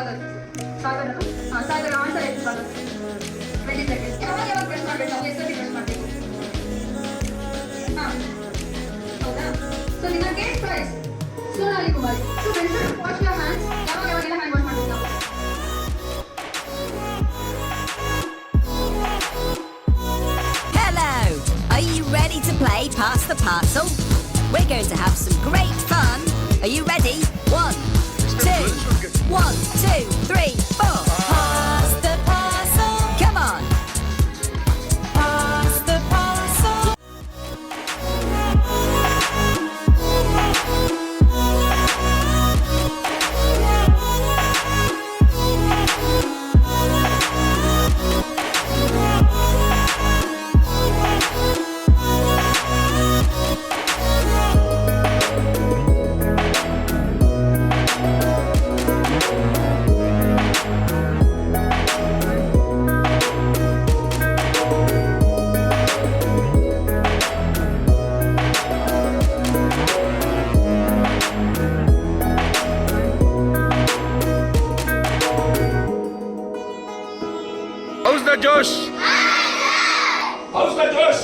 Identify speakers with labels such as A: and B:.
A: Sagar Sagar Sagar answer ಎಷ್ಟು Sagar 20 seconds. ಯಾವಾಗ press ಮಾಡಬೇಕು, ನಾವು ಎಷ್ಟೊತ್ತಿಗೆ ಪ್ರೆಸ್ ಮಾಡಬೇಕು? ಹೌದಾ? ಸೊ ನಿಮಗೆ prize Sonali Kumari. So friends, wash your hands. ಯಾವಾಗೆಲ್ಲ ಹ್ಯಾಂಡ್ ವಾಶ್ ಮಾಡಬೇಕು ನಾವು?
B: Hello! Are you ready to play Pass the Parcel? We're going to have some great fun. Are you ready? 1, 2, 1, 2, 3, 4. Pass the parcel. Come on. Pass the parcel.
C: How's the Josh? How's the Josh?